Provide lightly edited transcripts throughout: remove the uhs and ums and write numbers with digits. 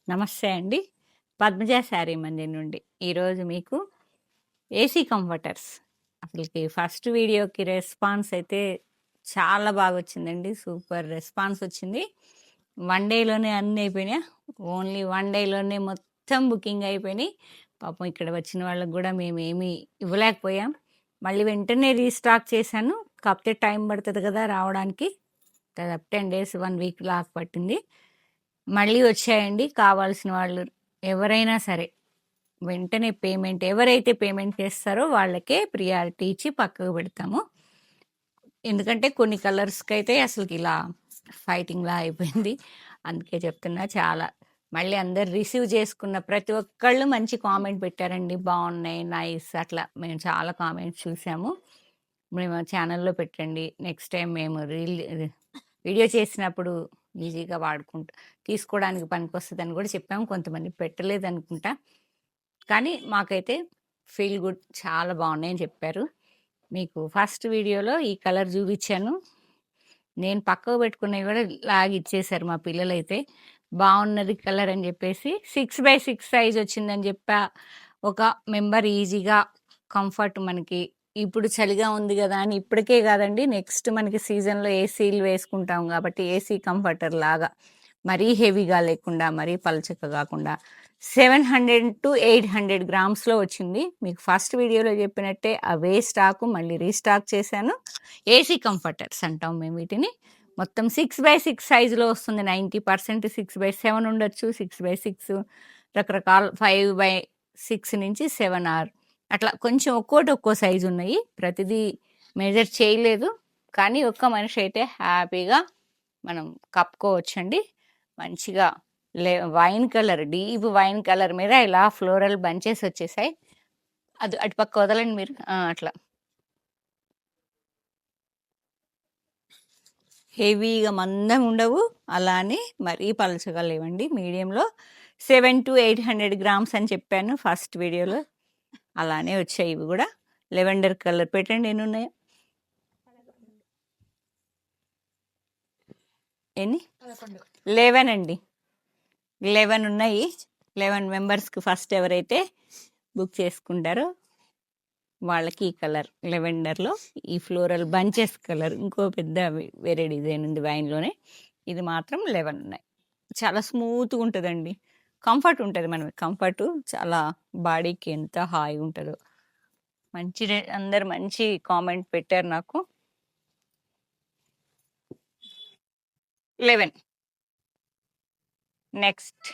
నమస్తే అండి. పద్మజ శారీ మందిర్ నుండి. ఈరోజు మీకు ఏసీ కంఫర్టర్స్. అసలకి ఫస్ట్ వీడియోకి రెస్పాన్స్ అయితే చాలా బాగొచ్చిందండి. సూపర్ రెస్పాన్స్ వచ్చింది. 1 డేలోనే అన్నీ అయిపోయినాయి. ఓన్లీ 1 డేలోనే మొత్తం బుకింగ్ అయిపోయినాయి. పాపం ఇక్కడ వచ్చిన వాళ్ళకి గూడా మేమేమి ఇవ్వలేకపోయాం. మళ్ళీ వెంటనే రీస్టాక్ చేశాను. కాకపోతే టైం పడతది గదా రావడానికి. దాదాపు 10 డేస్, 1 వీక్ లాగా పట్టింది. మళ్ళీ వచ్చాయండి. కావాల్సిన వాళ్ళు ఎవరైనా సరే వెంటనే పేమెంట్ ఎవరైతే పేమెంట్ చేస్తారో వాళ్ళకే ప్రియారిటీ ఇచ్చి పక్కకు పెడతాము. ఎందుకంటే కొన్ని కలర్స్‌కైతే అసలుకి ఇలా ఫైటింగ్‌లా అయిపోయింది. అందుకే చెప్తున్నా చాలా. మళ్ళీ అందరూ రిసీవ్ చేసుకున్న ప్రతి ఒక్కళ్ళు మంచి కామెంట్ పెట్టారండి. బావున్నాయి, నైస్ అట్లా మేము చాలా కామెంట్స్ చూసాము. మేము ఛానల్‌లో పెట్టండి. నెక్స్ట్ టైమ్ మేము వీడియో చేసినప్పుడు ఈజీగా తీసుకోవడానికి పనికొస్తదని కూడా చెప్పాము. కొంతమంది పెట్టలేదనుకుంటా. కానీ మాకైతే ఫీల్ గుడ్ చాలా బాగున్నాయని చెప్పారు. మీకు ఫస్ట్ వీడియోలో ఈ కలర్ చూపించాను. నేను పక్కకు పెట్టుకున్నవి కూడా లాగి ఇచ్చేసారు మా పిల్లలైతే. బాగున్నది కలర్ అని చెప్పేసి 6x6 సైజ్ వచ్చిందని చెప్పా. ఒక మెంబర్ ఈజీగా కంఫర్ట్ మనకి ఇప్పుడు చలిగా ఉంది కదా అని ఇప్పటికే కాదండి, నెక్స్ట్ మనకి సీజన్లో ఏసీలు వేసుకుంటాం కాబట్టి ఏసీ కంఫర్టర్ లాగా మరీ హెవీగా లేకుండా మరీ పలచక కాకుండా 700 to 800 గ్రామ్స్లో వచ్చింది. మీకు ఫస్ట్ వీడియోలో చెప్పినట్టే అవే స్టాకు మళ్ళీ రీస్టాక్ చేశాను. ఏసీ కంఫర్టర్స్ అంటాం మేము వీటిని. మొత్తం 6x6 సైజులో వస్తుంది. 90% 6x7 ఉండొచ్చు, 6x6 రకరకాల 5x6 నుంచి 7R అట్లా కొంచెం ఒక్కోటి ఒక్కో సైజు ఉన్నాయి. ప్రతిదీ మెజర్ చేయలేదు, కానీ ఒక్క మనిషి అయితే హ్యాపీగా మనం కప్పుకోవచ్చండి. మంచిగా wine colour, deep wine colour మీద ఇలా ఫ్లోరల్ బంచెస్ వచ్చేసాయి. అది అటుపక్క వదలండి మీరు. అట్లా హెవీగా మందం ఉండవు, అలానే మరీ పలచగా లేవండి. మీడియంలో 7 to 800 గ్రామ్స్ అని చెప్పాను ఫస్ట్ వీడియోలో. అలానే వచ్చాయి ఇవి కూడా. లెవెండర్ కలర్ పెట్టండి. ఎన్ని ఉన్నాయో? ఎన్ని? 11 అండి. 11 ఉన్నాయి. 11 మెంబర్స్కి ఫస్ట్ ఎవరైతే బుక్ చేసుకుంటారో వాళ్ళకి ఈ కలర్ లెవెండర్లో ఈ ఫ్లోరల్ బంచెస్ కలర్. ఇంకో పెద్ద వేరే డిజైన్ ఉంది వైన్లోనే. ఇది మాత్రం 11 ఉన్నాయి. చాలా స్మూత్గా ఉంటుందండి, కంఫర్ట్ ఉంటుంది. మనం కంఫర్ట్ చాలా బాడీకి ఎంత హాయిగా ఉంటుందో. మంచి అందరు మంచి కామెంట్ పెట్టారు నాకు. 11. నెక్స్ట్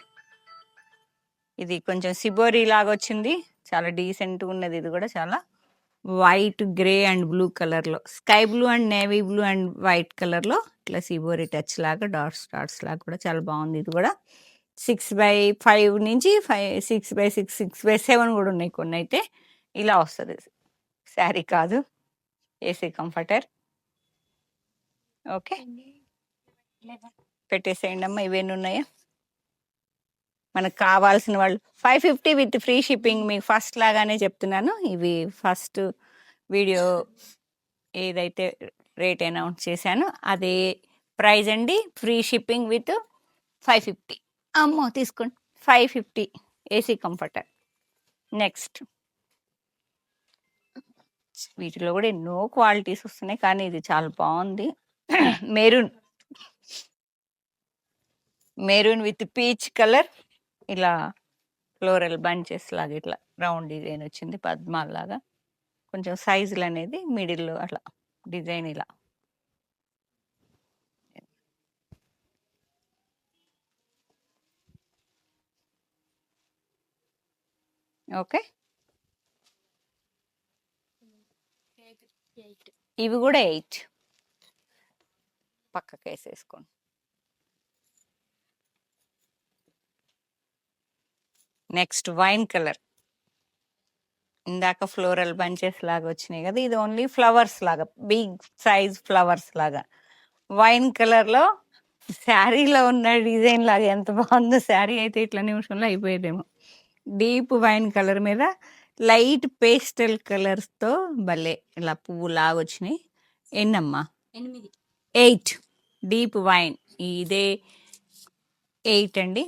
ఇది కొంచెం సిబోరీ లాగా వచ్చింది. చాలా డీసెంట్గా ఉన్నది. ఇది కూడా చాలా వైట్, గ్రే అండ్ బ్లూ కలర్లో, sky blue and navy blue and white కలర్లో ఇట్లా సిబోరీ టచ్ లాగా డాట్స్ లాగా కూడా చాలా బాగుంది. ఇది కూడా 6x5 నుంచి 6x6, 6x7 కూడా ఉన్నాయి. కొన్ని అయితే ఇలా వస్తుంది. శారీ కాదు, ఏసీ కంఫర్టర్. ఓకే, పెట్టేసేయండి అమ్మా. ఇవేమి ఉన్నాయా? మనకు కావాల్సిన వాళ్ళు 550 విత్ ఫ్రీ షిప్పింగ్. మీకు ఫస్ట్ లాగానే చెప్తున్నాను. ఇవి ఫస్ట్ వీడియో ఏదైతే రేట్ అనౌన్స్ చేశానో అదే ప్రైజ్ అండి. Free shipping with 550. అమ్మో తీసుకోండి, 550 ఏసీ కంఫర్టర్. నెక్స్ట్ వీటిలో కూడా ఎన్నో క్వాలిటీస్ వస్తున్నాయి, కానీ ఇది చాలా బాగుంది. Maroon with peach colour. ఇలా ఫ్లోరల్ బంచెస్ లాగా ఇట్లా రౌండ్ డిజైన్ వచ్చింది, పద్మాల్లాగా. కొంచెం సైజులు అనేది మిడిల్లో అట్లా డిజైన్ ఇలా. ఓకే, ఇవి కూడా 8 పక్కకి వేసేసుకోండి. Next wine colour. ఇందాక ఫ్లోరల్ బంచెస్ లాగా వచ్చినాయి కదా, ఇది ఓన్లీ ఫ్లవర్స్ లాగా, బిగ్ సైజ్ ఫ్లవర్స్ లాగా. వైన్ కలర్లో శారీలో ఉన్న డిజైన్ లాగా ఎంత బాగుందో. శారీ అయితే ఇట్లా నిమిషంలో అయిపోయేదేమో. డీప్ వైన్ కలర్ మీద లైట్ పేస్టల్ కలర్స్తో భలే ఇలా పువ్వు లాగా వచ్చినాయి. ఎన్నమ్మా? 8 డీప్ వైన్. ఇదే 8 అండి.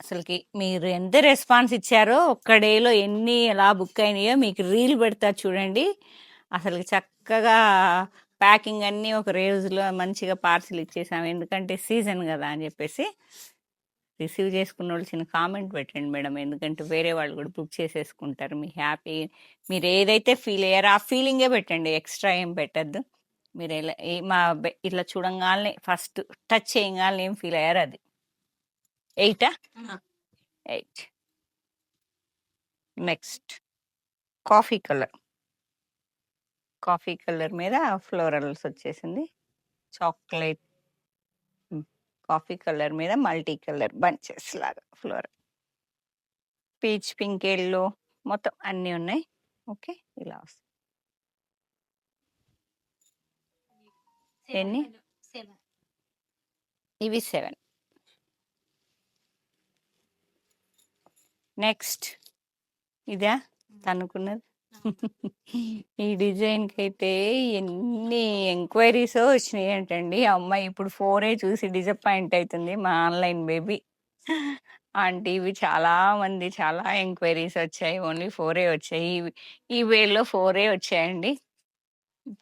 అసలుకి మీరు ఎంత రెస్పాన్స్ ఇచ్చారో ఒక్క డేలో ఎన్ని ఎలా బుక్ అయినాయో మీకు రీల్ పెడతా చూడండి. అసలు చక్కగా ప్యాకింగ్ అన్నీ ఒక రోజులో మంచిగా పార్సిల్ ఇచ్చేసాము. ఎందుకంటే సీజన్ కదా అని చెప్పేసి. రిసీవ్ చేసుకున్న వాళ్ళు చిన్న కామెంట్ పెట్టండి మేడం, ఎందుకంటే వేరే వాళ్ళు కూడా బుక్ చేసేసుకుంటారు. మీ హ్యాపీ మీరు ఏదైతే ఫీల్ అయ్యారో ఆ ఫీలింగే పెట్టండి, ఎక్స్ట్రా ఏం పెట్టద్దు. మీరు ఎలా మా ఇట్లా చూడంగానే ఫస్ట్ టచ్ చేయగానే ఏం ఫీల్ అయ్యారు అది 8 8. నెక్స్ట్ కాఫీ కలర్ మీద ఫ్లోరల్స్ వచ్చేసింది. చాక్లెట్ కాఫీ కలర్ మీద మల్టీ కలర్ బంచెస్ లాగా ఫ్లోరల్, పీచ్, పింక్, ఎల్లో మొత్తం అన్నీ ఉన్నాయి. ఓకే, ఇలా వస్తుంది. ఎన్ని? ఇవి 7. నెక్స్ట్ ఇదా తనుకున్నది. ఈ డిజైన్కి అయితే ఎన్ని ఎంక్వైరీస్ వచ్చినాయి ఏంటండి. అమ్మాయి ఇప్పుడు 4 చూసి డిసప్పాయింట్ అవుతుంది మా ఆన్లైన్ బేబీ. ఆంటీ ఇవి చాలా ఎంక్వైరీస్ వచ్చాయి, ఓన్లీ 4 వచ్చాయి. ఈ వేలో 4 వచ్చాయండి.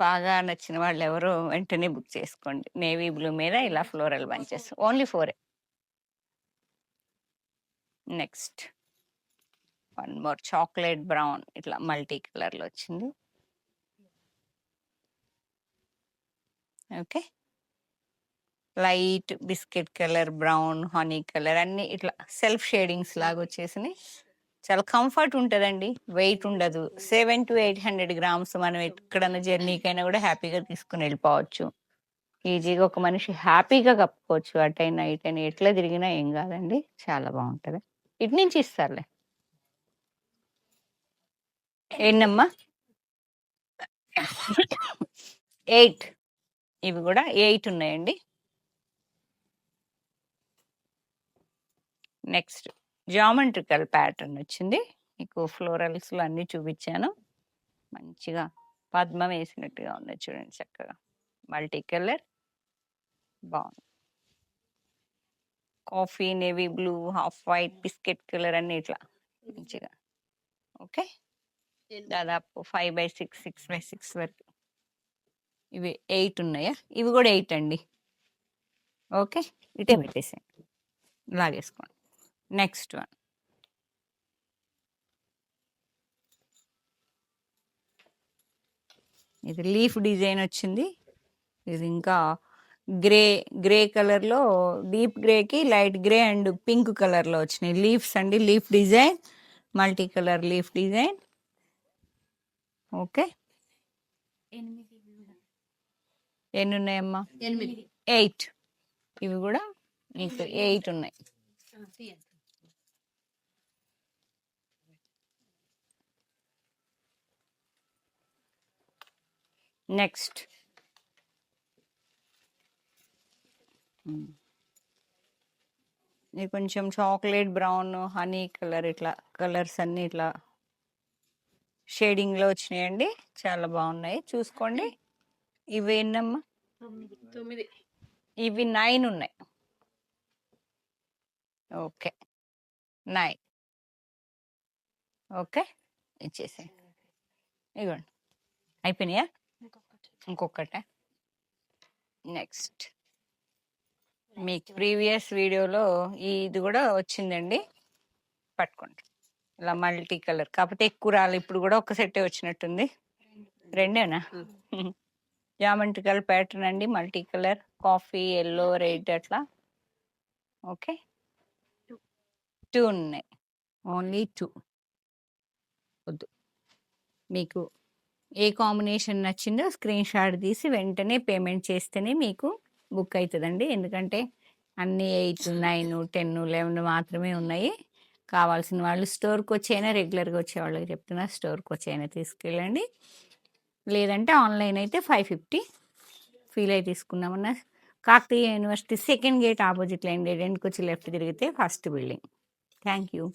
బాగా నచ్చిన వాళ్ళు ఎవరో వెంటనే బుక్ చేసుకోండి. నేవీ బ్లూ మీద ఇలా floral bunches, only 4. Next 1 more chocolate brown, ఇట్లా మల్టీ కలర్లో వచ్చింది. Okay, light biscuit colour, brown, honey colour అన్ని ఇట్లా సెల్ఫ్ షేడింగ్స్ లాగా వచ్చేసినాయి. చాలా కంఫర్ట్ ఉంటుందండి, వెయిట్ ఉండదు. 700 to 800 గ్రామ్స్ మనం ఎక్కడన్నా జర్నీకైనా కూడా హ్యాపీగా తీసుకుని వెళ్ళిపోవచ్చు. ఈజీగా ఒక మనిషి హ్యాపీగా కప్పుకోవచ్చు. అటైనా ఇటైనా ఎట్లా తిరిగినా ఏం కాదండి, చాలా బాగుంటుంది. ఇటు నుంచి ఇస్తారులే. ఏంటమ్మా? 8. ఇవి కూడా 8 ఉన్నాయండి. నెక్స్ట్ జామెట్రికల్ ప్యాటర్న్ వచ్చింది. మీకు ఫ్లోరల్స్లో అన్నీ చూపించాను. మంచిగా పద్మం వేసినట్టుగా ఉంది చూడండి, చక్కగా మల్టీ కలర్ బాగుంది. Coffee, navy blue, half white, biscuit colour అన్ని ఇట్లా మంచిగా. ఓకే, దాదాపు 5/6, 6/6 వరకు. ఇవి 8 ఉన్నాయా? ఇవి కూడా 8 అండి. ఓకే, ఇటే పెట్టేసేయండి, లాగేసుకోండి. నెక్స్ట్ వన్ ఇది లీఫ్ డిజైన్ వచ్చింది. ఇది ఇంకా గ్రే కలర్లో, డీప్ గ్రేకి లైట్ గ్రే అండ్ పింక్ కలర్లో వచ్చినాయి లీవ్స్ అండి. Leaf design, multi colour leaf design. Okay, ఎన్ని ఉన్నాయమ్మా? 8. ఇవి కూడా మీకు 8 ఉన్నాయి. నెక్స్ట్ ఇది కొంచెం చాక్లెట్ బ్రౌన్, హనీ కలర్, ఇట్లా కలర్స్ అన్ని ఇట్లా షేడింగ్లో వచ్చినాయండి. చాలా బాగున్నాయి, చూసుకోండి. ఇవి ఎన్నమ్మా? 9. ఇవి 9 ఉన్నాయి. ఓకే, 9. ఓకే, ఇచ్చేసే. ఇవ్వండి, అయిపోయినాయా? ఇంకొకటే. నెక్స్ట్ మీకు ప్రీవియస్ వీడియోలో ఇది కూడా వచ్చిందండి, పట్టుకోండి. ఇలా మల్టీ కలర్, కాకపోతే ఎక్కువ రాలి. ఇప్పుడు కూడా ఒక సెట్టే వచ్చినట్టుంది. 2 జామెట్రికల్ ప్యాటర్న్ అండి, multi colour, coffee, yellow, red అట్లా. ఓకే, 2 ఉన్నాయి, ఓన్లీ 2. వద్దు, మీకు ఏ కాంబినేషన్ నచ్చిందో స్క్రీన్ షాట్ తీసి వెంటనే పేమెంట్ చేస్తేనే మీకు బుక్ అవుతుందండి. ఎందుకంటే అన్నీ 8, 9, 10, 11 మాత్రమే ఉన్నాయి. కావాల్సిన వాళ్ళు స్టోర్కి వచ్చైనా, రెగ్యులర్గా వచ్చే వాళ్ళకి చెప్తున్నా, స్టోర్కి వచ్చైనా తీసుకెళ్ళండి. లేదంటే ఆన్లైన్ అయితే 550 ఫీల్ అయి తీసుకున్నామన్నా. Kakatiya university 2nd gate opposite line, dead ఎండ్కి వచ్చి లెఫ్ట్ తిరిగితే ఫస్ట్ బిల్డింగ్. Thank you.